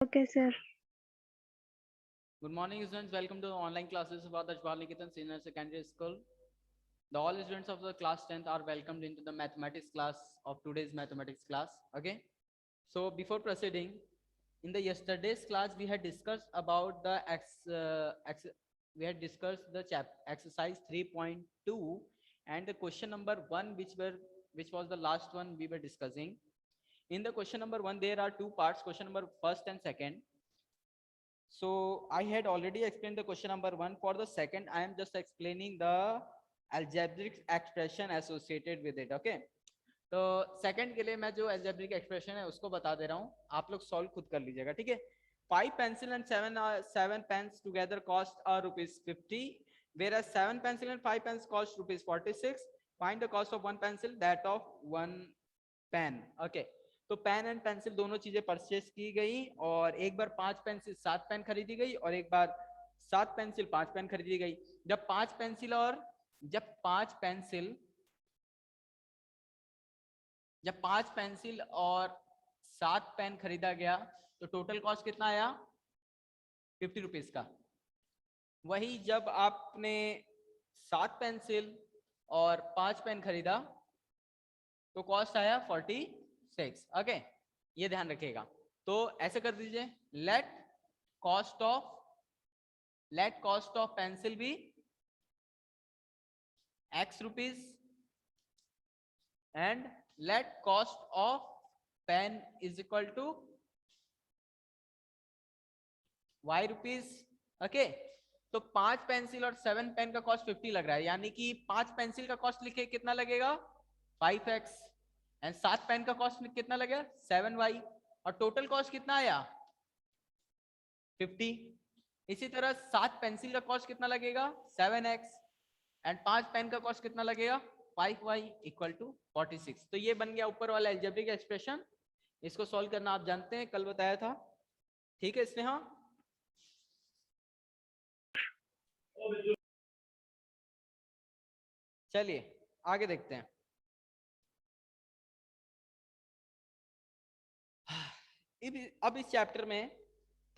Okay, sir. Good morning, students. Welcome to the online classes of Adashbal Nikitan Senior Secondary School. The all students of the class 10th are welcomed into the mathematics class of today's mathematics class. Okay. So before proceeding, in the yesterday's class we had discussed about the we had discussed the exercise 3.2 and the question number 1 which was the last one we were discussing. In the question number 1 there are two parts, question number first and second. So I had already explained the question number 1. For the second, I am just explaining the algebraic expression associated with it. Okay. तो second के लिए मैं जो algebraic expression है उसको बता दे रहा हूँ, आप लोग सॉल्व खुद कर लीजिएगा, ठीक है. 5 pencil and 7 pens together cost rupees 50, whereas 7 pencil and 5 pens cost rupees 46. Find the cost of one pencil, that of one pen. Okay. तो पेन एंड पेंसिल दोनों चीजें परचेस की गई और एक बार 5 पेंसिल 7 पेन खरीदी गई और एक बार 7 पेंसिल 5 पेन खरीदी गई. जब 5 पेंसिल और जब 5 पेंसिल और 7 पेन खरीदा गया तो टोटल कॉस्ट कितना आया? 50 रुपीज का. वही जब आपने 7 पेंसिल और 5 पेन खरीदा तो कॉस्ट आया 46. ओके, ये ध्यान रखिएगा. तो ऐसे कर दीजिए, let cost of pencil be x rupees and let cost of pen is equal to y rupees. Okay, तो 5 पेंसिल और 7 पेन का कॉस्ट 50 लग रहा है, यानी कि 5 पेंसिल का कॉस्ट लिखे कितना लगेगा 5x एंड 7 पेन का कॉस्ट कितना लगेगा 7y और टोटल कॉस्ट कितना आया 50. इसी तरह 7 पेंसिल का कॉस्ट कितना लगेगा 7x एंड 5 पेन का कॉस्ट कितना लगेगा 5y इक्वल टू 46. तो ये बन गया ऊपर वाला अलजेब्रिक एक्सप्रेशन. इसको सॉल्व करना आप जानते हैं, कल बताया था, ठीक है. इसमें हाँ, चलिए आगे देखते हैं. अब इस चैप्टर में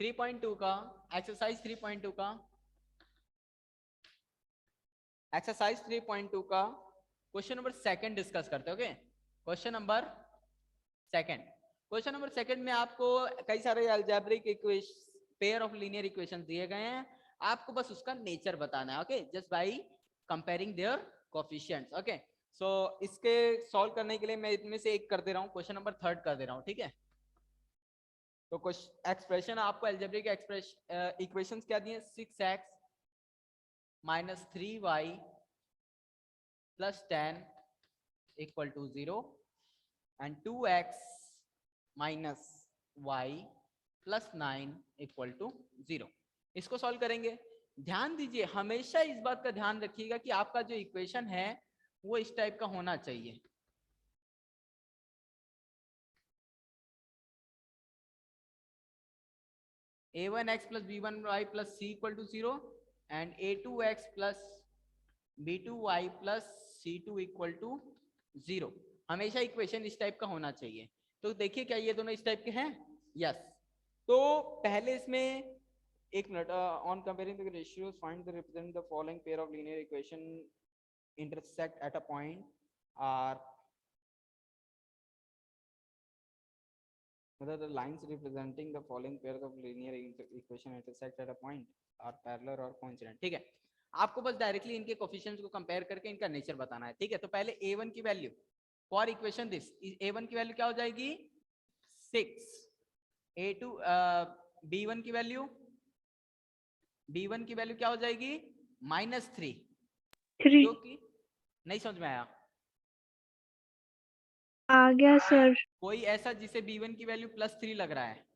3.2 का एक्सरसाइज 3.2 का क्वेश्चन नंबर सेकंड डिस्कस करते हैं. ओके, क्वेश्चन नंबर सेकंड में आपको कई सारे algebraic equation, pair of linear equations दिए गए हैं, आपको बस उसका नेचर बताना है. Okay, just by comparing their coefficients. Okay, so इसके सॉल्व करने के लिए मैं इनमें से एक कर दे रहा हूँ, क्वेश्चन नंबर थर्ड कर दे रहा हूँ, ठीक है. तो कुछ एक्सप्रेशन आपको अलजेब्रिक इक्वेशंस क्या दिए, 6x minus 3y plus 10 equal to 0 and 2x minus y plus 9 equal to 0. इसको सॉल्व करेंगे. ध्यान दीजिए, हमेशा इस बात का ध्यान रखिएगा कि आपका जो इक्वेशन है वो इस टाइप का होना चाहिए. a1x plus b1y plus c equal to 0 and a2x plus b2y plus c2 equal to 0. हमेशा इक्वेशन इस टाइप का होना चाहिए. तो देखिए क्या ये दोनों इस टाइप के हैं? यस. तो पहले इसमें एक minute, on comparing the ratios find the represent the following pair of linear equation intersect at a point are whether the lines representing the following pair of linear equation intersect at a point are parallel or coincident. ठीक है, आपको बस directly इनके coefficients को compare करके इनका nature बताना है. ठीक है, तो पहले a1 की value for equation this, a1 की वैल्यू क्या हो जाएगी 6, a2 b1 की वैल्यू क्या हो जाएगी -3, जो कि नहीं समझ में आया. आ गया सर. कोई ऐसा जिसे b1 की वैल्यू +3 लग रहा है.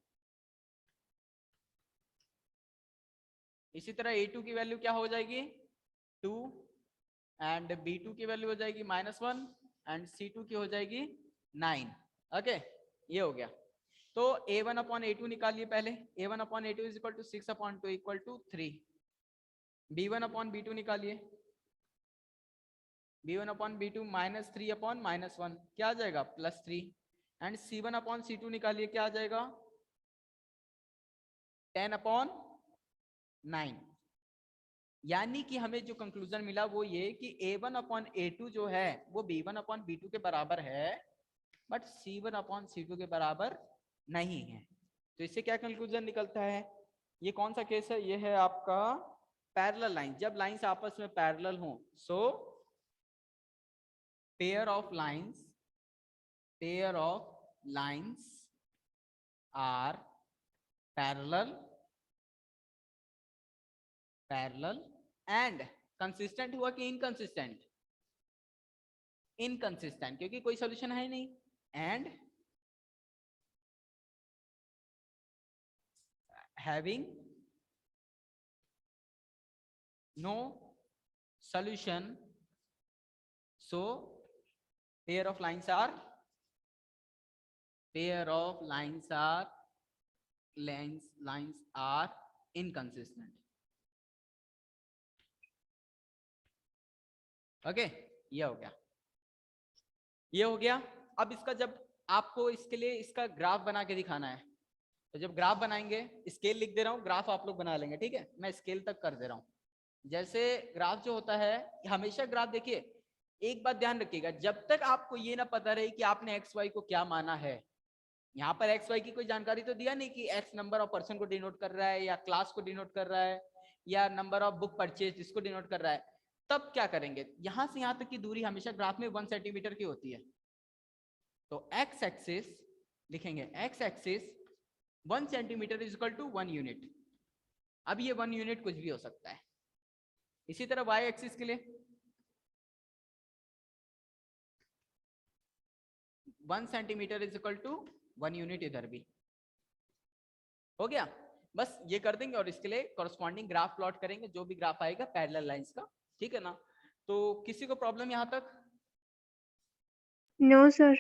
इसी तरह a2 की वैल्यू क्या हो जाएगी 2 एंड b2 की वैल्यू हो जाएगी -1 एंड c2 की हो जाएगी 9. ओके, ये हो गया. तो a1 अपॉन a2 निकालिए पहले. a1 upon a2 is equal to 6 upon 2 equal to 3. b1 upon b2 निकालिए. b1 अपॉन b2 -3 अपॉन -1 क्या आ जाएगा +3 एंड c1 अपॉन c2 निकालिए, क्या आ जाएगा 10/9। यानी कि हमें जो कंक्लूजन मिला वो ये कि A1/A2 जो है वो B1/B2 के बराबर है, बट C1/C2 के बराबर नहीं है। तो इससे क्या कंक्लूजन निकलता है? ये कौन सा केस है? ये है आपका पैरेलल लाइन। जब लाइंस आपस में पैरेलल हो, so pair of lines are parallel and consistent हुआ कि इनकंसिस्टेंट? इनकंसिस्टेंट, क्योंकि कोई सॉल्यूशन है नहीं। And having no solution, so pair of lines are inconsistent. Okay, ये हो गया। अब इसका जब आपको इसके लिए इसका ग्राफ बना के दिखाना है, तो जब ग्राफ बनाएंगे, स्केल लिख दे रहा हूँ, ग्राफ आप लोग बना लेंगे, ठीक है? मैं स्केल तक कर दे रहा हूँ। जैसे ग्राफ जो होता है, हमेशा ग्राफ देखिए, एक बात ध्यान रखिएगा, जब तक आपको ये ना पता रहे कि आपने एक्स वाई को क्या माना है। यहाँ पर एक्स वाई की कोई जानकारी तो दिया नहीं कि एक्स नंबर ऑफ पर्सन को डिनोट कर रहा है, या क्लास को डिनोट कर रहा है, या नंबर ऑफ बुक परचेज इसको डिनोट कर रहा है। तब क्या करेंगे? यहां से यहां तक की दूरी हमेशा ग्राफ में 1 सेंटीमीटर की होती है। तो एक्स एक्सिस लिखेंगे, X axis 1 centimetre is equal to 1 unit. अब ये 1 यूनिट कुछ भी हो सकता है। इसी तरह वाई एक्सिस के लिए 1 centimetre is equal to 1 unit, इधर भी हो गया। बस ये कर देंगे और इसके लिए कॉरस्पॉन्डिंग ग्राफ प्लॉट करेंगे, जो भी ग्राफ आएगा पैरेलल लाइंस का, ठीक है ना? तो किसी को प्रॉब्लम यहां तक? No sir.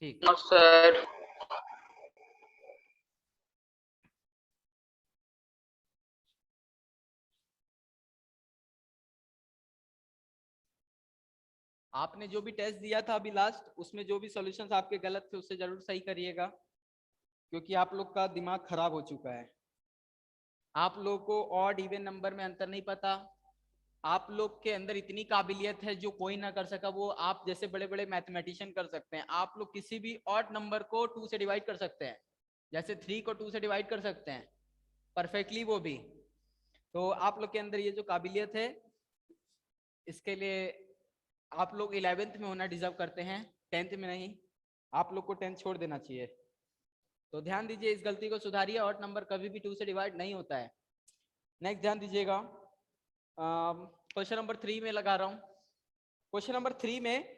ठीक, नो सर। आपने जो भी टेस्ट दिया था अभी लास्ट, उसमें जो भी सॉल्यूशंस आपके गलत थे उससे जरूर सही करिएगा, क्योंकि आप लोग का दिमाग खराब हो चुका है। आप लोग को ऑड इवन नंबर में अंतर नहीं पता। आप लोग के अंदर इतनी काबिलियत है जो कोई ना कर सका, वो आप जैसे बड़े बड़े मैथमेटिशियन कर सकते हैं। आप लोग किसी भी ऑड नंबर को 2 से डिवाइड कर सकते हैं, जैसे 3 को 2 से डिवाइड कर सकते हैं परफेक्टली, वो भी। तो आप लोग के अंदर ये जो काबिलियत है, इसके लिए आप लोग 11th में होना डिजर्व करते हैं, 10th में नहीं। आप लोग को 10th छोड़ देना चाहिए। तो ध्यान दीजिए, इस गलती को सुधारिए, ऑड नंबर कभी भी 2 से डिवाइड नहीं होता है। नेक्स्ट ध्यान दीजिएगा, क्वेश्चन नंबर 3 में लगा रहा हूँ। क्वेश्चन नंबर 3 में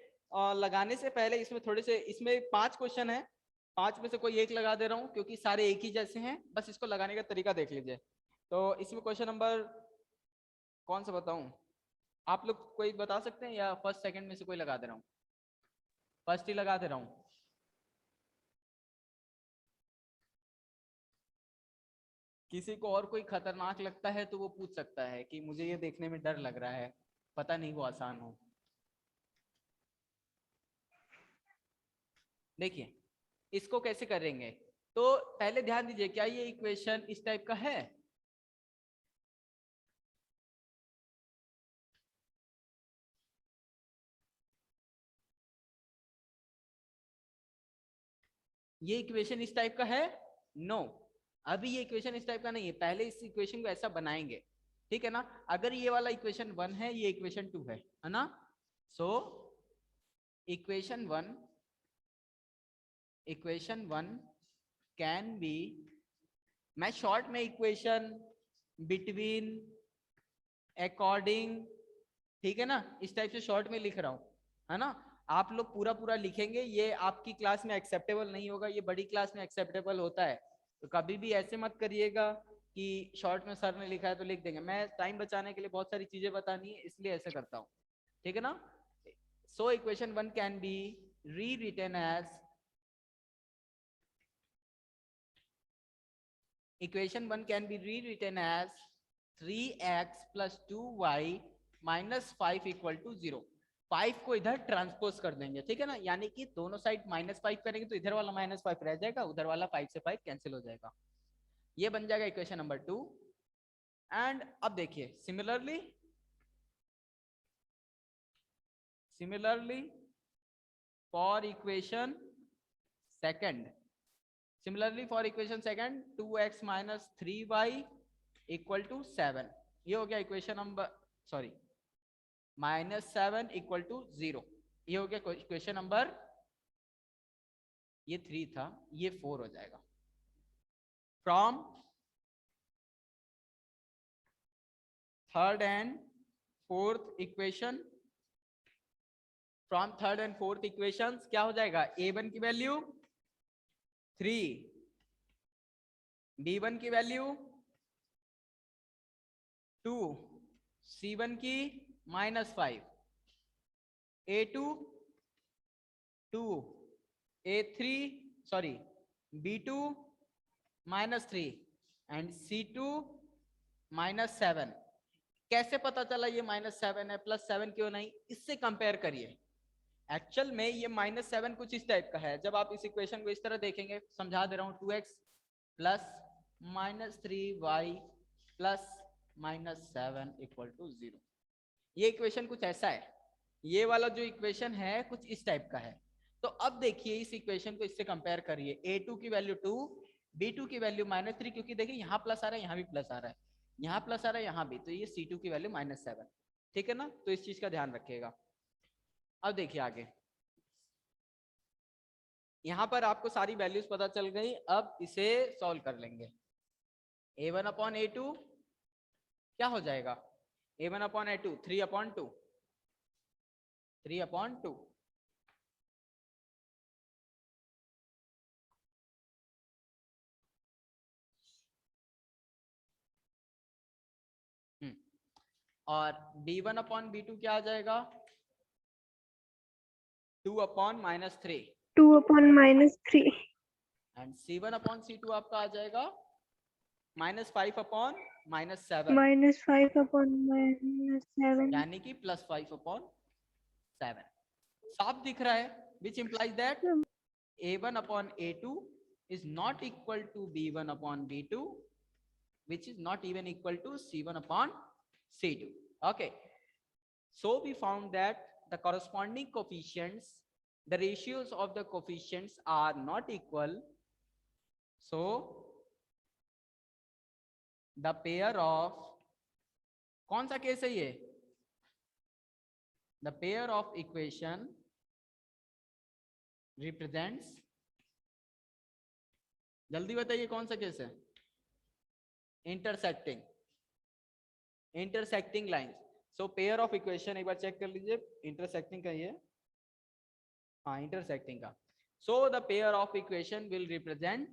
लगाने से पहले इसमें थोड़े से, इसमें 5 क्वेश्चन है, 5 में से कोई एक लगा दे रहा हूँ क्योंकि सारे एक ही जैसे हैं। बस इसको लगाने का तरीका देख लीजिए। तो इसमें क्वेश्चन नंबर कौन सा बताऊं? आप लोग कोई बता सकते हैं, या फर्स्ट सेकंड में से कोई लगा दे रहा हूँ? फर्स्ट ही लगा दे रहा हूँ। किसी को और कोई खतरनाक लगता है तो वो पूछ सकता है कि मुझे ये देखने में डर लग रहा है, पता नहीं वो आसान हो। देखिए इसको कैसे करेंगे, तो पहले ध्यान दीजिए, क्या ये इक्वेशन इस टाइप का है? ये इक्वेशन इस टाइप का है? नो, अभी ये इक्वेशन इस टाइप का नहीं है। पहले इस इक्वेशन को ऐसा बनाएंगे, ठीक है ना? अगर ये वाला इक्वेशन 1 है, ये इक्वेशन 2 है ना? सो इक्वेशन 1 कैन बी, मैं शॉर्ट में इक्वेशन, बिटवीन, अकॉर्डिंग, ठीक है ना, इस टाइप से शॉर्ट में लिख रहा हूं, है ना? आप लोग पूरा पूरा लिखेंगे, ये आपकी क्लास में एक्सेप्टेबल नहीं होगा, ये बड़ी क्लास में एक्सेप्टेबल होता है। तो कभी भी ऐसे मत करिएगा कि शॉर्ट में सर ने लिखा है तो लिख देंगे। मैं टाइम बचाने के लिए बहुत सारी चीजें बतानी है, इसलिए ऐसे करता हूँ, ठीक है ना? सो इक्वेशन 1 कैन बी री written as, equation 1 can be rewritten as 3x plus 2y minus 5 equal to 0। 5 को इधर ट्रांसपोज कर देंगे, ठीक है ना? यानी कि दोनों साइड -5 करेंगे तो इधर वाला -5 रह जाएगा, उधर वाला 5 से 5 कैंसिल हो जाएगा। ये बन जाएगा इक्वेशन नंबर 2। एंड अब देखिए similarly for equation second, 2x minus 3y equal to 7, ये हो गया equation number, sorry -7 equal to 0, ये हो गया इक्वेशन नंबर, ये 3 था, ये 4 हो जाएगा। From third and fourth equation, from third and fourth equations क्या हो जाएगा, a1 की वैल्यू 3, b1 की वैल्यू 2, c1 की -5, a2 2, a3 sorry b2 -3 and c2 -7। कैसे पता चला ये -7 है, +7 क्यों नहीं, इससे कंपेयर करिए। एक्चुअल में ये -7 कुछ इस टाइप का है। जब आप इस इक्वेशन को इस तरह देखेंगे, समझा दे रहा हूं, 2x plus -3y plus -7 equal to 0, ये इक्वेशन कुछ ऐसा है। ये वाला जो इक्वेशन है कुछ इस टाइप का है। तो अब देखिए इस इक्वेशन को इससे कंपेयर करिए, a2 की वैल्यू 2, b2 की वैल्यू -3, क्योंकि देखिए यहाँ प्लस आ रहा है, यहाँ भी प्लस आ रहा है, यहाँ प्लस आ रहा है, यहाँ भी, तो ये c2 की वैल्यू -7, ठीक है ना। तो इस चीज का ध्यान रखिएगा। अब देखिए आगे, यहां पर आपको सारी वैल्यूज पता चल गई। अब इसे सॉल्व कर लेंगे। a1 अपॉन a2 क्या हो जाएगा, a1 अपॉन a2 3/2, 3/2, और b1 अपॉन b2 क्या आ जाएगा, 2/-3, 2/-3 एंड c1 अपॉन c2 आपका आ जाएगा -5/-7, -5/-7 यानी कि +5/7। साफ दिख रहा है, which implies that a1 upon a2 is not equal to b1 upon b2, which is not even equal to c1 upon c2. Okay, so we found that the corresponding coefficients, the ratios of the coefficients are not equal, so the pair of, कौन सा case है ये, the pair of equation represents, जल्दी बताइए कौन सा case है, intersecting lines. So pair of equation एक बार चेक कर लीजिए, इंटरसेक्टिंग का ये, हाँ इंटरसेक्टिंग का। So the pair of equation will represent,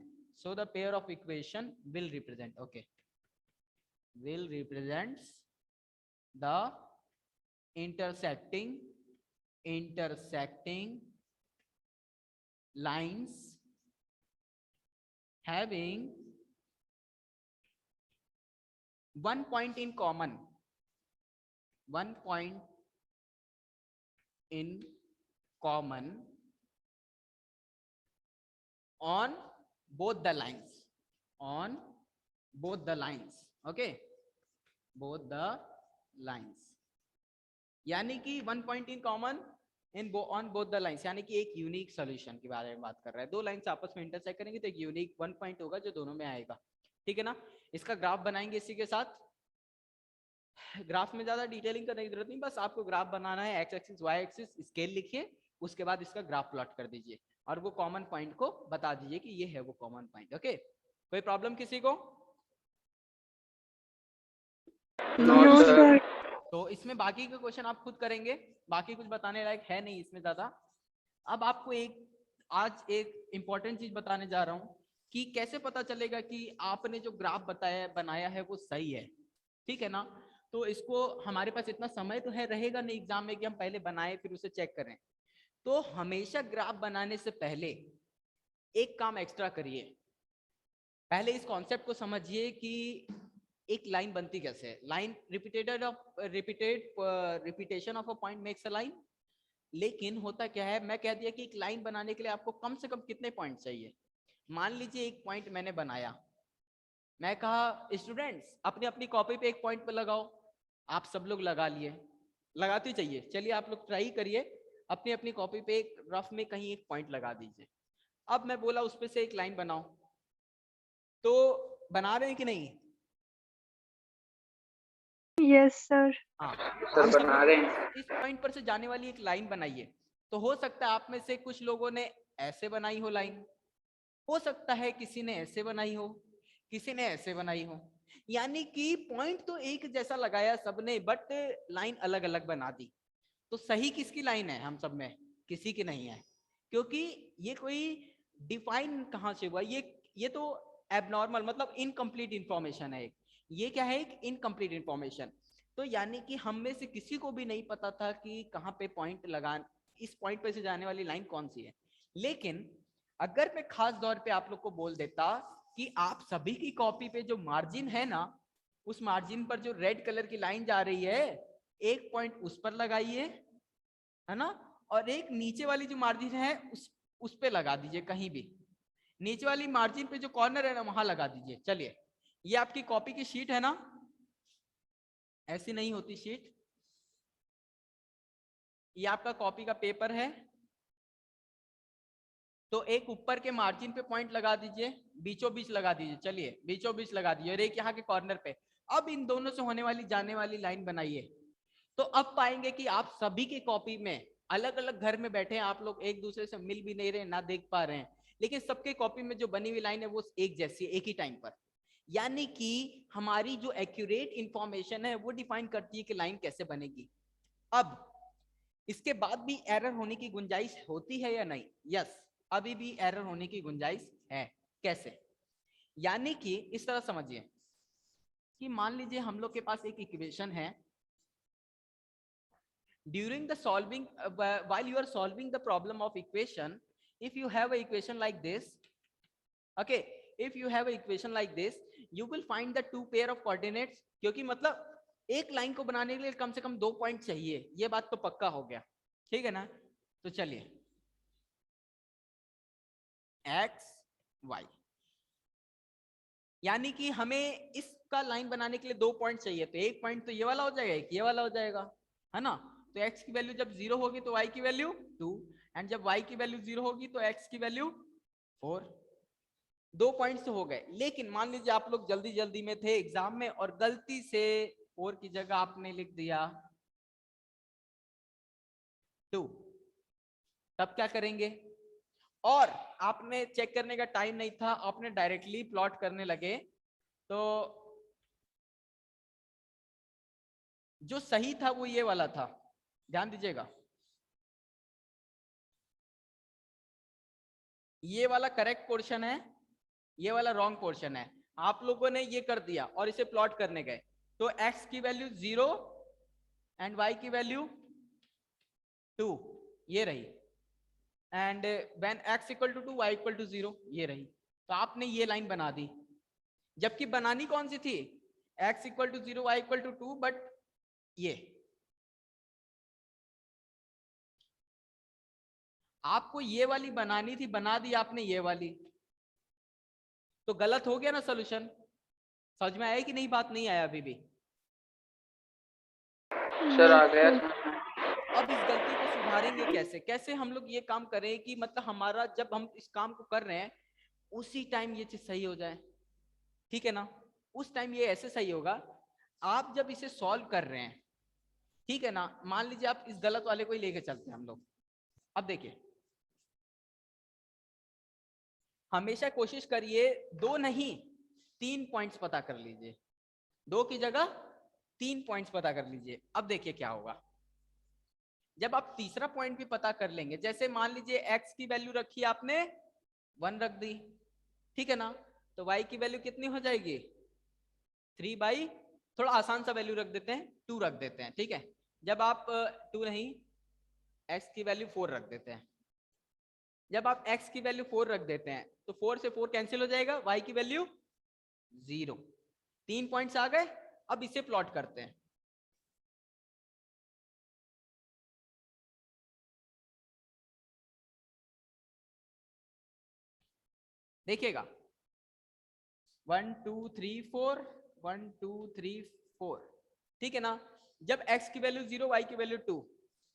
okay, will represents the intersecting lines having one point in common, on both the lines, okay, both the lines, यानी कि 1 point in common on both the lines, यानी कि एक unique solution के बारे में बात कर रहा है। दो लाइंस आपस में इंटरसेक्ट करेंगे तो एक यूनिक 1 पॉइंट होगा जो दोनों में आएगा, ठीक है ना। इसका ग्राफ बनाएंगे इसी के साथ। ग्राफ में ज्यादा डिटेलिंग करने की जरूरत नहीं, बस आपको ग्राफ बनाना है, X axis Y axis, scale लिखिए, उसके बाद इसका ग्राफ प्लॉट कर दीजिए और वो कॉमन पॉइंट को बता दीजिए कि ये है वो कॉमन पॉइंट। ओके, कोई प्रॉब्लम किसी को? No sir. तो इसमें बाकी के क्वेश्चन आप खुद करेंगे, बाकी कुछ बताने लायक है नहीं इसमें ज्यादा। अब आपको आज एक इंपॉर्टेंट चीज बताने जा रहा हूं कि कैसे पता चलेगा कि आपने जो ग्राफ बनाया है वो सही है, ठीक है ना। तो इसको, हमारे पास इतना समय तो है रहेगा नहीं एग्जाम में कि हम पहले बनाए फिर उसे चेक करें। तो हमेशा ग्राफ बनाने से पहले एक काम एक्स्ट्रा करिए, पहले इस कॉन्सेप्ट को समझिए कि एक लाइन बनती कैसे है। Line repetition of a point makes a line. लेकिन होता क्या है, मैं कह दिया कि एक लाइन बनाने के लिए आपको कम से कम कितने पॉइंट चाहिए। मान लीजिए एक पॉइंट मैंने बनाया, मैं कहा स्टूडेंट्स अपनी अपनी कॉपी पे एक पॉइंट पे लगाओ, आप सब लोग लगा लिए, लगाते चाहिए। चलिए आप लोग ट्राई करिए, अपनी अपनी कॉपी पे एक रफ में कहीं एक पॉइंट लगा दीजिए। अब मैं बोला उस पे से एक लाइन बनाओ, तो बना रहे हैं कि नहीं? Yes sir. हाँ, सर आप सब बना लोग रहे हैं। इस पॉइंट पर से जाने वाली एक लाइन बनाइए। तो हो सकता है आप में से कुछ लोगों ने ऐसे बनाई हो लाइन, हो सकता है किसी ने ऐसे बनाई हो, किसी ने ऐसे बनाई हो, यानी कि पॉइंट तो एक जैसा लगाया सबने, बट लाइन अलग अलग बना दी। तो सही किसकी लाइन है? हम सब में किसी की नहीं है, क्योंकि ये कोई डिफाइन कहाँ से हुआ, ये तो एबनॉर्मल मतलब इनकम्प्लीट इंफॉर्मेशन है। ये क्या है? एक इनकम्प्लीट इंफॉर्मेशन। तो यानी कि हम में से किसी को भी नहीं पता था कि कहाँ पे पॉइंट लगा, इस पॉइंट पे से जाने वाली लाइन कौन सी है। लेकिन अगर मैं खास तौर पे आप लोग को बोल देता कि आप सभी की कॉपी पे जो मार्जिन है ना, उस मार्जिन पर जो रेड कलर की लाइन जा रही है, एक पॉइंट उस पर लगाइए, है ना, और एक नीचे वाली जो मार्जिन है उस पे लगा दीजिए, कहीं भी नीचे वाली मार्जिन पे जो कॉर्नर है ना वहां लगा दीजिए। चलिए, ये आपकी कॉपी की शीट है ना, ऐसी नहीं होती शीट, ये आपका कॉपी का पेपर है। तो एक ऊपर के मार्जिन पे पॉइंट लगा दीजिए, बीचों बीच लगा दीजिए। चलिए बीचों बीच लगा दीजिए, और एक यहाँ के कॉर्नर पे। अब इन दोनों से होने वाली जाने वाली लाइन बनाइए। तो अब पाएंगे कि आप सभी की कॉपी में, अलग अलग घर में बैठे हैं आप लोग, एक दूसरे से मिल भी नहीं रहे, ना देख पा रहे हैं, लेकिन सबके कॉपी में जो बनी हुई लाइन है वो एक जैसी है, एक ही टाइम पर। यानी कि हमारी जो एक्यूरेट इंफॉर्मेशन है वो डिफाइन करती है कि लाइन कैसे बनेगी। अब इसके बाद भी एरर होने की गुंजाइश होती है या नहीं? यस, अभी भी एरर होने की गुंजाइश है। कैसे? यानी कि इस तरह समझिए कि मान लीजिए हम लोग के पास एक इक्वेशन है। During the solving, while you are solving the problem of equation, if you have a equation like this, okay, if you have a equation like this, you will find the two pair of coordinates, क्योंकि मतलब एक line को बनाने के लिए कम से कम 2 point चाहिए, ये बात तो पक्का हो गया, ठीक है ना? तो चलिए x y, यानी कि हमें इसका लाइन बनाने के लिए 2 पॉइंट चाहिए, तो एक पॉइंट तो ये वाला हो जाएगा, एक ये वाला हो जाएगा, है ना? तो x की वैल्यू जब 0 होगी तो y की वैल्यू 2, एंड जब y की वैल्यू 0 होगी तो x की वैल्यू 4। 2 पॉइंट्स हो गए। लेकिन मान लीजिए आप लोग जल्दी जल्दी में थे एग्जाम में, और गलती से 4 की जगह आपने लिख दिया 2, तब क्या करेंगे? और आपने चेक करने का टाइम नहीं था, आपने डायरेक्टली प्लॉट करने लगे। तो जो सही था वो ये वाला था, ध्यान दीजिएगा, ये वाला करेक्ट पोर्शन है, ये वाला रॉन्ग पोर्शन है। आप लोगों ने ये कर दिया और इसे प्लॉट करने गए, तो x की वैल्यू 0 एंड y की वैल्यू 2, ये रही, and when x equal to 2 y equal to 0, ये रही। तो आपने ये लाइन बना दी, जबकि बनानी कौन सी थी? x equal to 0 y equal to 2, but ये आपको ये वाली बनानी थी, बना दी आपने ये वाली, तो गलत हो गया ना सोल्यूशन? समझ में आया कि नहीं? बात नहीं आया अभी भी? सर आ यस गया सर। समझ में। अब इस गलती को सुधारेंगे कैसे? कैसे हम लोग ये काम करें कि मतलब हमारा जब हम इस काम को कर रहे हैं उसी टाइम ये चीज सही हो जाए, ठीक है ना? उस टाइम ये ऐसे सही होगा, आप जब इसे सॉल्व कर रहे हैं, ठीक है ना, मान लीजिए आप इस गलत वाले को ही लेके चलते हैं हम लोग। अब देखिए, हमेशा कोशिश करिए 2 नहीं 3 पॉइंट्स पता कर लीजिए, 2 की जगह 3 पॉइंट्स पता कर लीजिए। अब देखिए क्या होगा जब आप तीसरा पॉइंट भी पता कर लेंगे। जैसे मान लीजिए x की वैल्यू रखी आपने 1 रख दी, ठीक है ना, तो y की वैल्यू कितनी हो जाएगी? 3/, थोड़ा आसान सा वैल्यू रख देते हैं, 2 रख देते हैं, ठीक है। जब आप 2 नहीं, x की वैल्यू 4 रख देते हैं। जब आप x की वैल्यू 4 रख देते हैं तो 4 से 4 कैंसिल हो जाएगा, y की वैल्यू 0। 3 पॉइंट्स आ गए। अब इसे प्लॉट करते हैं। देखिएगा, 1 2 3 4 1 2 3 4, ठीक है ना। जब x की वैल्यू 0 y की वैल्यू 2,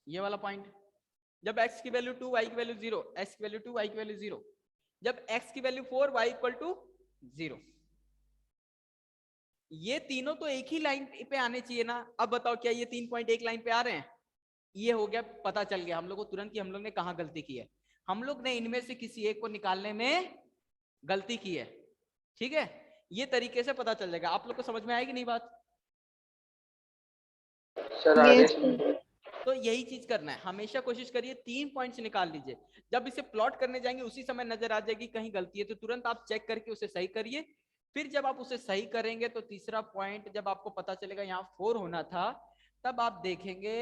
ये वाला पॉइंट, जब x की वैल्यू 2 y की वैल्यू 0, x की वैल्यू 2 y की वैल्यू 0, जब x की वैल्यू 4 y इक्वल टू 0, ये तीनों तो एक ही लाइन पे आने चाहिए ना। अब बताओ क्या ये 3 पॉइंट एक लाइन पे आ रहे हैं? ये हो गया, पता चल गया हम लोग को तुरंत कि हम लोग ने कहाँ गलती की है। हम लोग ने इनमें से किसी एक को निकालने में गलती की है, ठीक है। ये तरीके से पता चल जाएगा। आप लोग को समझ में आएगी नहीं बात? Yes, sir. तो यही चीज करना है, हमेशा कोशिश करिए 3 पॉइंट्स निकाल लीजिए। जब इसे प्लॉट करने जाएंगे उसी समय नजर आ जाएगी कहीं गलती है, तो तुरंत आप चेक करके उसे सही करिए। फिर जब आप उसे सही करेंगे तो तीसरा पॉइंट जब आपको पता चलेगा यहाँ 4 होना था, तब आप देखेंगे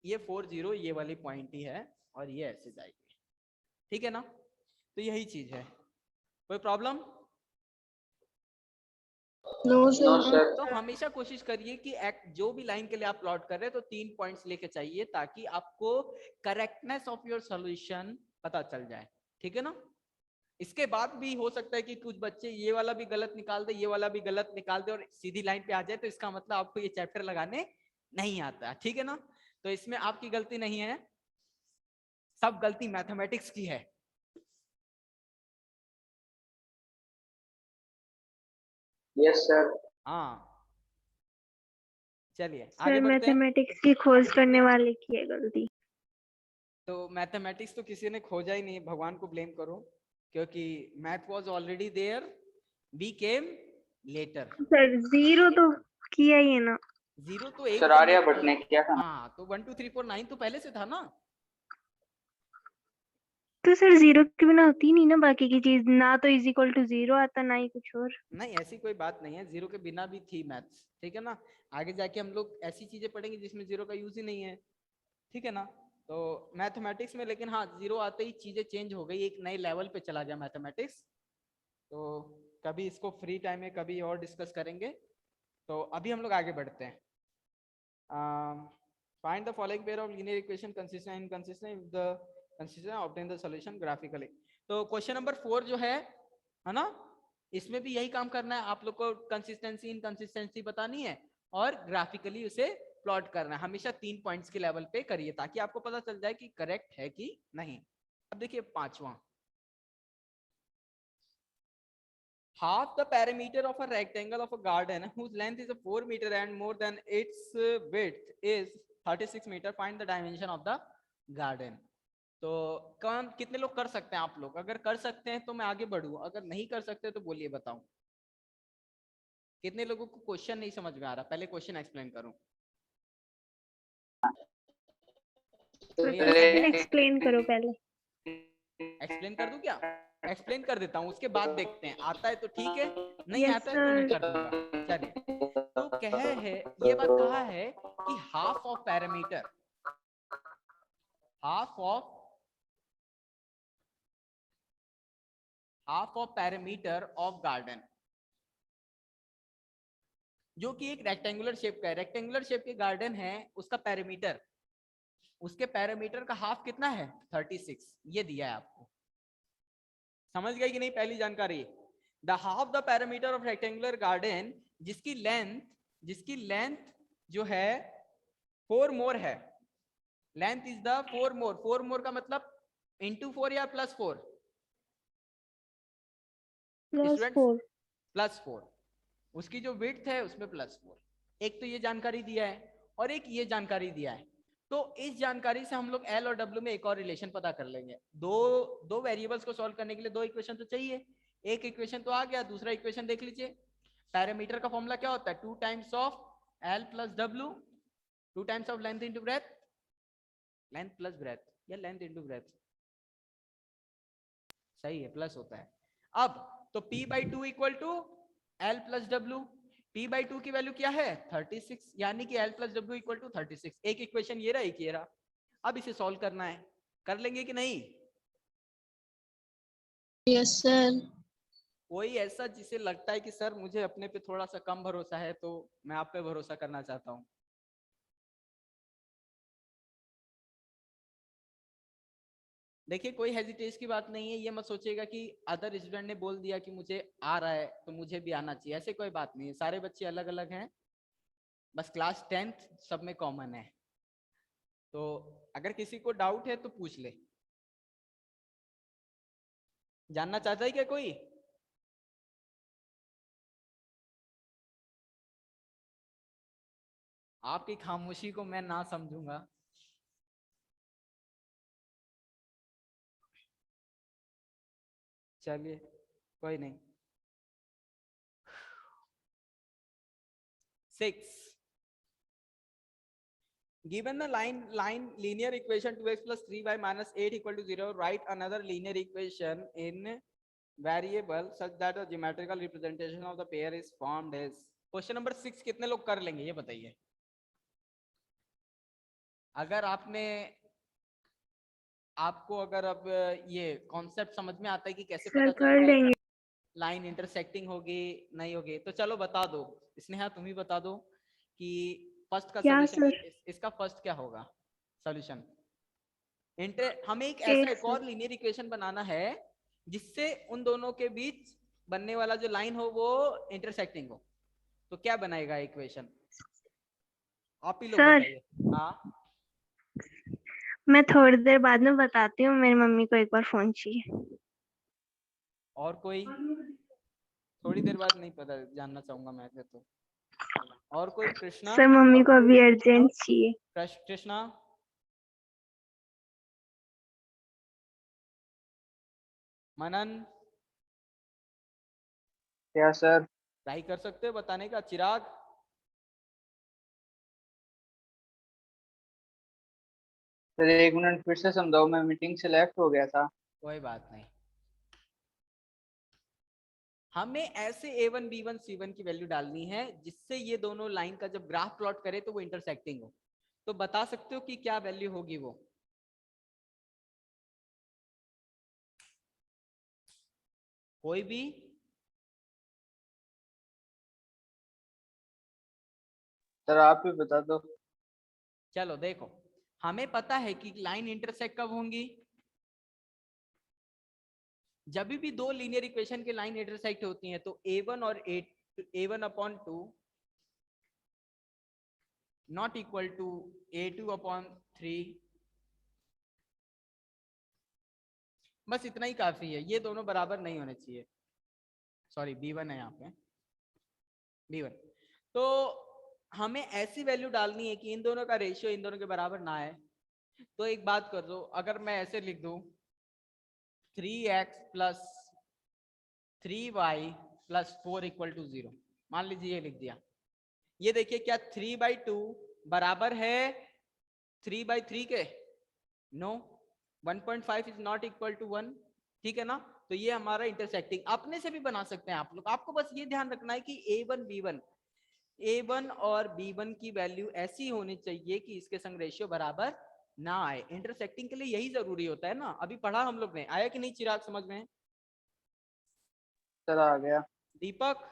ये 4 0 ये वाली पॉइंट ही है और ये ऐसे जाएगी, ठीक है ना। तो यही चीज है। कोई प्रॉब्लम? No, sir. तो हमेशा कोशिश करिए कि जो भी लाइन के लिए आप प्लॉट कर रहे हैं तो 3 पॉइंट्स लेके चाहिए, ताकि आपको करेक्टनेस ऑफ योर सॉल्यूशन पता चल जाए, ठीक है ना। इसके बाद भी हो सकता है कि कुछ बच्चे ये वाला भी गलत निकाल दे, ये वाला भी गलत निकाल दे और सीधी लाइन पे आ जाए, तो इसका मतलब आपको ये चैप्टर लगाने नहीं आता, ठीक है ना। तो इसमें आपकी गलती नहीं है, सब गलती मैथमेटिक्स की है। Yes sir. हाँ, चलिए आगे सर बढ़ते हैं। मैथमेटिक्स की खोज करने वाले की है गलती। तो मैथमेटिक्स तो किसी ने खोजा ही नहीं, भगवान को ब्लेम करो, क्योंकि math was already there, we came later. Sir 0 तो किया ही है ना। जीरो तो एक सर बार आर्यभट्ट ने किया था। हाँ, तो 1 2 3 4 9 तो पहले से था ना। तो सर 0 के बिना होती नहीं ना बाकी की चीज, ना तो इज इक्वल टू 0 आता ना ही कुछ और। नहीं, ऐसी कोई बात नहीं है, जीरो के बिना भी थी मैथ्स, ठीक है ना। आगे जाके हम लोग ऐसी चीजें पढ़ेंगे जिसमें जीरो का यूज ही नहीं है, ठीक है ना। तो मैथमेटिक्स में लेकिन हाँ, जीरो आते ही चीजें चेंज हो गई, एक नए लेवल पे चला गया मैथमेटिक्स। तो कभी इसको फ्री टाइम में कभी और डिस्कस करेंगे। तो अभी हम लोग आगे बढ़ते हैं। Find the following pair of linear equation consistent and inconsistent if the consistent obtain the solution graphically. तो क्वेश्चन नंबर 4 जो है ना, इसमें भी यही काम करना है। आप लोग को कंसिस्टेंसी इनकंसिस्टेंसी बतानी है और ग्राफिकली उसे प्लॉट करना है। हमेशा 3 पॉइंट्स के लेवल पे करिए ताकि आपको पता चल जाए कि करेक्ट है कि नहीं। अब देखिए 5वां, half the perimeter of a rectangle of a garden whose length is a 4 meter and more than its width is 36 meter, find the dimension of the garden। तो कौन कितने लोग कर सकते हैं? आप लोग अगर कर सकते हैं तो मैं आगे बढ़ूं, अगर नहीं कर सकते तो बोलिए बताऊं। कितने लोगों को क्वेश्चन नहीं समझ में आ रहा? पहले क्वेश्चन एक्सप्लेन करूं। कोई ऐसा है? क्वेश्चन एक्सप्लेन करो पहले। एक्सप्लेन कर दूं क्या? एक्सप्लेन कर देता हूं, उसके बाद देखते हैं आता है तो ठीक है, नहीं यस आता है तो मैं सर। कर दूंगा। चलिए, तो कहा है, ये बात कहा है कि half of parameter, half of parameter of garden, जो कि एक रेक्टेंगुलर शेप का है, रेक्टेंगुलर शेप के गार्डन है, उसका पैरामीटर, उसके पैरामीटर का हाफ कितना है? 36। ये दिया है आपको, समझ गए कि नहीं? पहली जानकारी, the half the parameter of rectangular garden, जिसकी लेंथ जो है 4 मोर है, लेंथ इज द 4 मोर। 4 मोर का मतलब इंटू 4 या प्लस 4? स्टूडेंट्स +4। +4। उसकी जो विड्थ है उसमें +4। एक तो ये जानकारी दिया है और एक ये जानकारी दिया है। तो इस जानकारी से हम लोग L और W में एक और रिलेशन पता कर लेंगे। दो वेरिएबल्स को सॉल्व करने के लिए 2 इक्वेशन तो चाहिए। एक इक्वेशन तो आ गया, दूसरा इक्वेशन देख लीजिए। पैरामीटर का फॉर्मूला क्या होता है? 2 times of L + W, 2 times of length into breadth, length plus breadth या लेंथ इंटू ब्रेथ, सही है, प्लस होता है। अब तो P/2 equal to L + W। P/2 की वैल्यू क्या है? 36, यानी कि L + W इक्वल टू 36। एक इक्वेशन ये रहा, एक ये रहा। अब इसे सॉल्व करना है, कर लेंगे कि नहीं? Yes sir. कोई ऐसा जिसे लगता है कि सर मुझे अपने पे थोड़ा सा कम भरोसा है, तो मैं आप पे भरोसा करना चाहता हूं। देखिए कोई हेजिटेशन की बात नहीं है, ये मत सोचिएगा कि अदर स्टूडेंट ने बोल दिया कि मुझे आ रहा है तो मुझे भी आना चाहिए, ऐसे कोई बात नहीं है। सारे बच्चे अलग अलग हैं, बस क्लास 10th सब में कॉमन है। तो अगर किसी को डाउट है तो पूछ ले। जानना चाहता है क्या कोई? आपकी खामोशी को मैं ना समझूंगा। चलिए कोई नहीं। 6, given the line linear equation 2x plus 3y minus 8 equal to 0, write another linear equation in variable such that the geometrical representation of the pair is formed as। Question number 6 कितने लोग कर लेंगे ये बताइए। अगर आपको अगर अब ये कॉन्सेप्ट समझ में आता है कि कैसे सर पता कर चलता है लेंगे। लाइन इंटरसेक्टिंग होगी नहीं होगी, तो चलो बता दो। स्नेहा तुम ही बता दो कि फर्स्ट का क्या सॉल्यूशन सर? इसका फर्स्ट क्या होगा सॉल्यूशन। हमें एक एक ऐसा एक और सर लीनियर इक्वेशन बनाना है जिससे उन दोनों के बीच बनने वाला जो लाइन हो वो इंटरसेक्टिंग हो। तो क्या बनाएगा इक्वेशन? आप ही लोग सर बताइए। हाँ मैं थोड़ी देर बाद में बताती हूँ, मेरी मम्मी को एक बार फोन चाहिए। और कोई? थोड़ी देर बाद नहीं पता, जानना चाहूंगा मैं तो। और कोई? कृष्णा? सर मम्मी को अभी अर्जेंट चाहिए। कृष्णा? मनन? क्या सर? ट्राई कर सकते हो बताने का। चिराग? सर 1 मिनट फिर से समझाओ, मैं मीटिंग से लेफ्ट हो गया था। कोई बात नहीं। हमें ऐसे a1 b1 c1 की वैल्यू डालनी है जिससे ये दोनों लाइन का जब ग्राफ प्लॉट करे तो वो इंटरसेक्टिंग हो। तो बता सकते हो कि क्या वैल्यू होगी वो? कोई भी? सर आप ही बता दो। चलो देखो, हमें पता है कि लाइन इंटरसेक्ट कब होंगी, जब भी दो लीनियर इक्वेशन की लाइन इंटरसेक्ट होती हैं तो a1 और a1 upon 2 not equal to a2 upon 3। बस इतना ही काफी है, ये दोनों बराबर नहीं होने चाहिए। सॉरी b1 है यहाँ पे, b1। तो हमें ऐसी वैल्यू डालनी है कि इन दोनों का रेशियो इन दोनों के बराबर ना आए। तो एक बात कर दो, अगर मैं ऐसे लिख दूं 3x plus 3y plus 4 equal to 0, मान लीजिए ये लिख दिया। ये देखिए क्या 3/2 बराबर है 3/3 के? No, 1.5 is not equal to 1। ठीक है ना? तो ये हमारा इंटरसेक्टिंग अपने से भी बना सकते हैं आप लोग। आपको बस ये ध्यान रखना है कि a1 और b1 की वैल्यू ऐसी होनी चाहिए कि इसके संग रेशियो बराबर ना आए। इंटरसेक्टिंग के लिए यही जरूरी होता है ना। अभी पढ़ा हम लोग ने, आया कि नहीं चिराग समझ में? सर आ गया। दीपक?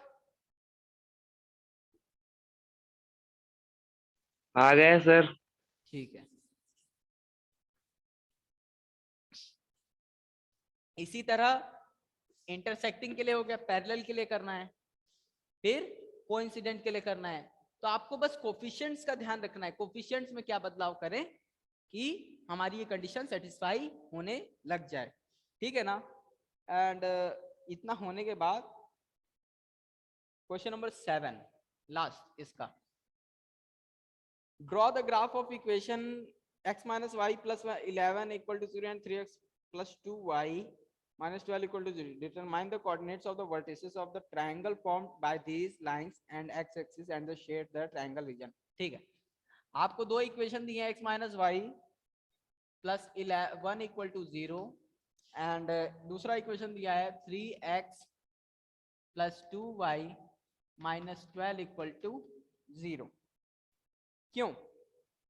आ गए सर। ठीक है। इसी तरह इंटरसेक्टिंग के लिए हो गया, पैरेलल के लिए करना है, फिर कोइंसिडेंट के लिए करना है। तो आपको बस कोफिशिएंट्स का ध्यान रखना है, कोफिशिएंट्स में क्या बदलाव करें कि हमारी ये कंडीशन सेटिस्फाई होने लग जाए। ठीक है ना? एंड इतना होने के बाद क्वेश्चन नंबर 7 लास्ट इसका, draw the graph of equation x minus y plus 11 equal to 0 and 3x plus 2y minus 12 equal to 0. Determine the coordinates of the vertices of the triangle formed by these lines and x-axis and the shade the triangle region. ठीक है, आपको दो equation दी है, x minus y plus 1 equal to 0 and दूसरा equation दिया है 3x plus 2y minus 12 equal to 0. क्यों?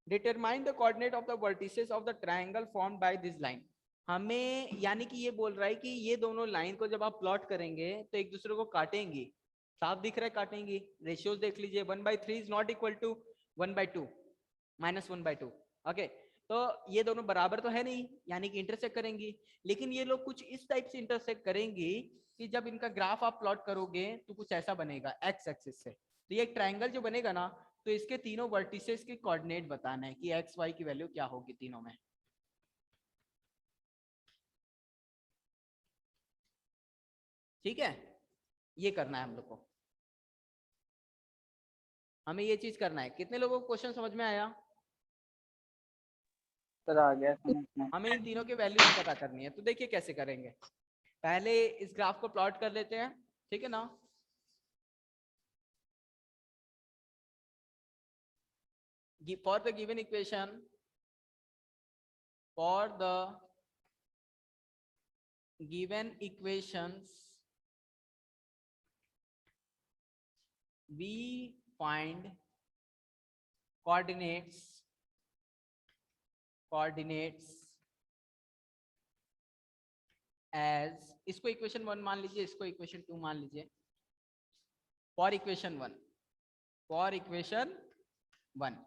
Determine the coordinate of the vertices of the triangle formed by this line. हमें यानी कि ये बोल रहा है कि ये दोनों लाइन को जब आप प्लॉट करेंगे तो एक दूसरे को काटेंगी। साफ दिख रहा है काटेंगी। रेशियोज देख लीजिए, 1/3 is not equal to 1/2 -1/2। Okay, तो ये दोनों बराबर तो है नहीं, यानी कि इंटरसेक्ट करेंगी। लेकिन ये लोग कुछ इस टाइप से इंटरसेक्ट करेंगी कि जब इनका ग्राफ आप प्लॉट करोगे तो कुछ ऐसा बनेगा एक्स एक्सिस से। तो ये एक ट्रायंगल जो बनेगा ना, तो इसके तीनों वर्टिसेस के कोऑर्डिनेट बताना है कि एक्स वाई की वैल्यू क्या होगी तीनों में। ठीक है, ये करना है हम लोग को, हमें ये चीज करना है। कितने लोगों को क्वेश्चन समझ में आया? सर आ गया समझ में। हमें इन तीनों के वैल्यूज पता करनी है। तो देखिए कैसे करेंगे, पहले इस ग्राफ को प्लॉट कर लेते हैं, ठीक है ना। For the given equation, for the given equations, we find coordinates as, इसको इक्वेशन 1 मान लीजिए, इसको इक्वेशन 2 मान लीजिए। फॉर इक्वेशन 1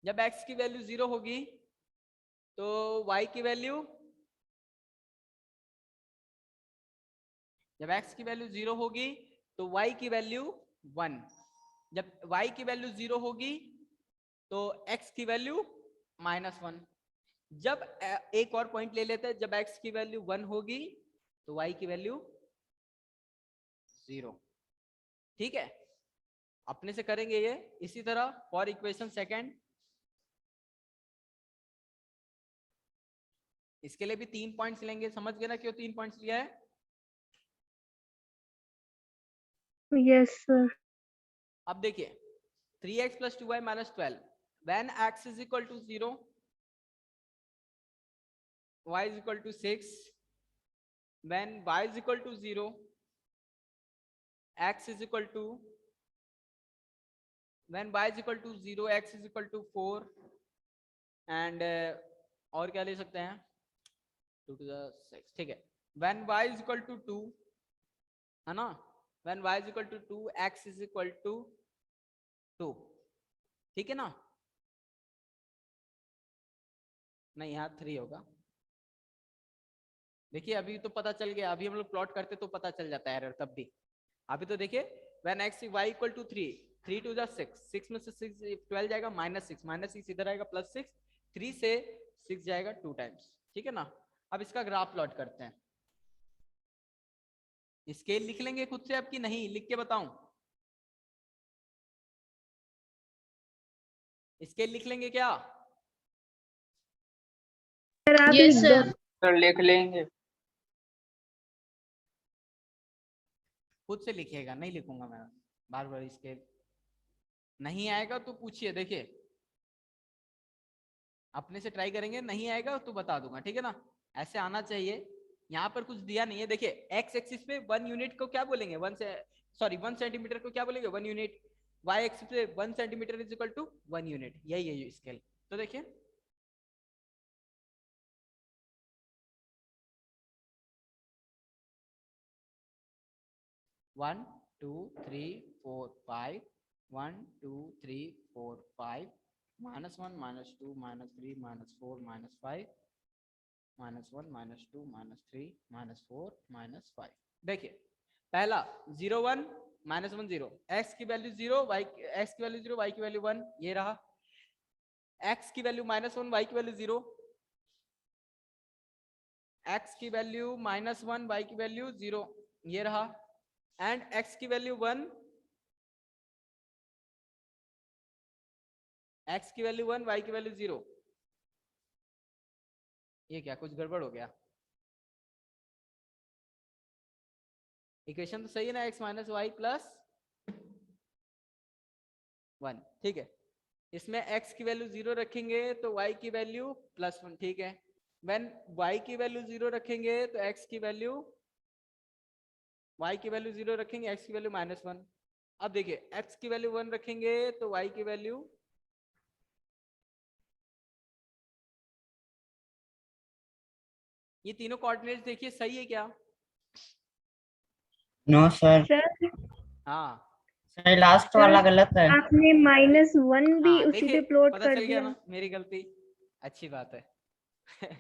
जब x की वैल्यू 0 होगी तो y की वैल्यू, जब x की वैल्यू 0 होगी तो y की वैल्यू 1, जब y की वैल्यू 0 होगी तो x की वैल्यू -1। जब एक और पॉइंट ले लेते हैं, जब x की वैल्यू 1 होगी तो y की वैल्यू 0। ठीक है, अपने से करेंगे ये इसी तरह। फॉर इक्वेशन सेकेंड, इसके लिए भी 3 पॉइंट्स लेंगे। समझ गए ना क्यों 3 पॉइंट्स लिया है? Yes sir. अब देखिए 3x + 2y - 12 when x is equal to 0, y is equal to 6, when y is equal to 0, x is equal to, when y is equal to 0, x is equal to 4 and और क्या ले सकते हैं 2 to the 6। ठीक है, when y is equal to 2 है ना, when y is equal to 2, x is equal to 2। ठीक है ना, नहीं यहाँ 3 होगा। देखिए अभी तो पता चल गया, अभी हम लोग प्लॉट करते तो पता चल जाता है एरर तब भी। अभी तो देखिए when x y equal to 3, 3 to the 6, 6 में से 6 12 जाएगा -6 इधर आएगा +6, 3 से 6 जाएगा 2 टाइम्स। ठीक है ना, अब इसका ग्राफ प्लॉट करते हैं। स्केल लिख लेंगे खुद से अब कि नहीं, लिख के बताऊं? स्केल लिख लेंगे क्या? सर आप Yes, लिख दो। sir. सर लिख लेंगे। खुद से लिखिएगा, नहीं लिखूंगा मैं बार बार। स्केल नहीं आएगा तो पूछिए, देखिए अपने से ट्राई करेंगे, नहीं आएगा तो बता दूंगा। ठीक है ना, ऐसे आना चाहिए। यहाँ पर कुछ दिया नहीं है। देखिए एक्स एक्सिस पे 1 यूनिट को क्या बोलेंगे, 1 सेंटीमीटर को क्या बोलेंगे 1 यूनिट। वाई एक्सिस पे 1 centimetre is equal to 1 unit, यही है स्केल। तो देखिए 1 2 3 4 5, 1 2 3 4 5, -1 -2 -3 -4 -5, -1 -2 -3 -4 -5। देखिए पहला 0 1 -1 0, x की वैल्यू 0, y x की वैल्यू 0, y की वैल्यू 1, ये रहा। x की वैल्यू -1, y की वैल्यू 0, x की वैल्यू -1, y की वैल्यू 0, ये रहा। एंड x की वैल्यू 1, x की वैल्यू 1, y की वैल्यू 0। ये क्या कुछ गड़बड़ हो गया? इक्वेशन तो सही है ना, x - y + 1। ठीक है, इसमें x की वैल्यू 0 रखेंगे तो y की वैल्यू +1। ठीक है, व्हेन y की वैल्यू 0 रखेंगे तो x की वैल्यू, y की वैल्यू 0 रखेंगे, x की वैल्यू -1। अब देखिए x की वैल्यू 1 रखेंगे तो y की वैल्यू, ये तीनों कोऑर्डिनेट्स देखिए सही है क्या? No sir. सर हाँ नहीं, लास्ट वाला गलत है। आपने -1 भी हाँ, उसी देखिए पे प्लॉट पता कर चल गया दिया। ना, मेरी गलती। अच्छी बात है।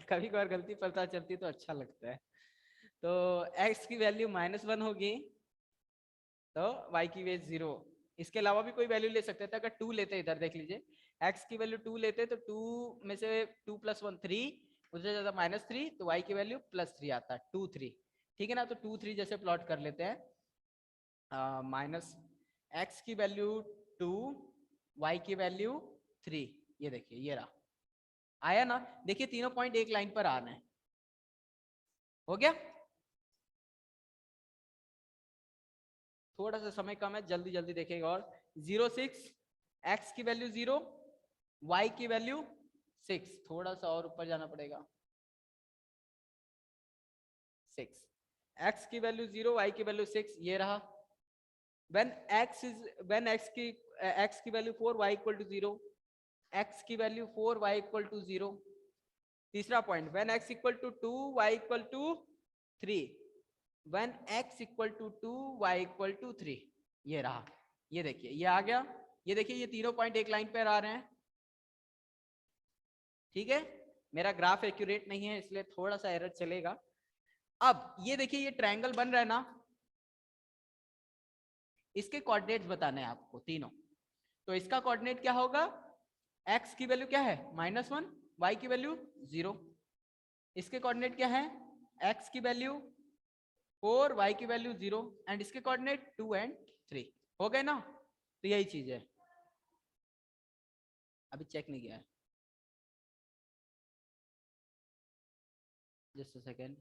कभी कभार गलती पता चलती तो अच्छा लगता है। तो x की वैल्यू -1 होगी तो y की वैल्यू 0। इसके अलावा भी कोई वैल्यू ले सकते थे। अगर 2 लेते, इधर देख लीजिए, x की वैल्यू 2 लेते तो 2 में से 2 + 1 3, उससे ज्यादा -3, तो y की वैल्यू +3 आता है, 2 3। ठीक है ना, तो 2 3 जैसे प्लॉट कर लेते हैं। माइनस x की वैल्यू 2, y की वैल्यू 3। ये देखिए, ये रहा, आया ना। देखिए तीनों पॉइंट एक लाइन पर आ रहे हैं। हो गया। थोड़ा सा समय कम है, जल्दी जल्दी देखेगा। और 0 6, x की वैल्यू 0, y की वैल्यू 6। थोड़ा सा और ऊपर जाना पड़ेगा। 6, x की वैल्यू 0, y की वैल्यू 6। ये रहा। when x की value 4, y equal to 0, x की वैल्यू 4, y इक्वल टू 0। तीसरा point, when x equal to 2, y equal to 3, when x equal to 2, y equal to 3। ये रहा, ये देखिए, ये आ गया। ये देखिए, ये तीनों पॉइंट एक लाइन पर आ रहे हैं। ठीक है, मेरा ग्राफ एक्यूरेट नहीं है इसलिए थोड़ा सा एरर चलेगा। अब ये देखिए, ये ट्रायंगल बन रहा है ना, इसके कोऑर्डिनेट्स बताने हैं आपको तीनों। तो इसका कोऑर्डिनेट क्या होगा? x की वैल्यू क्या है? -1, y की वैल्यू 0। इसके कोऑर्डिनेट क्या है? x की वैल्यू 4, y की वैल्यू 0, एंड इसके कोऑर्डिनेट 2 और 3। हो गए ना? तो यही चीज है। अभी चेक नहीं किया है, जस्ट अ सेकेंड।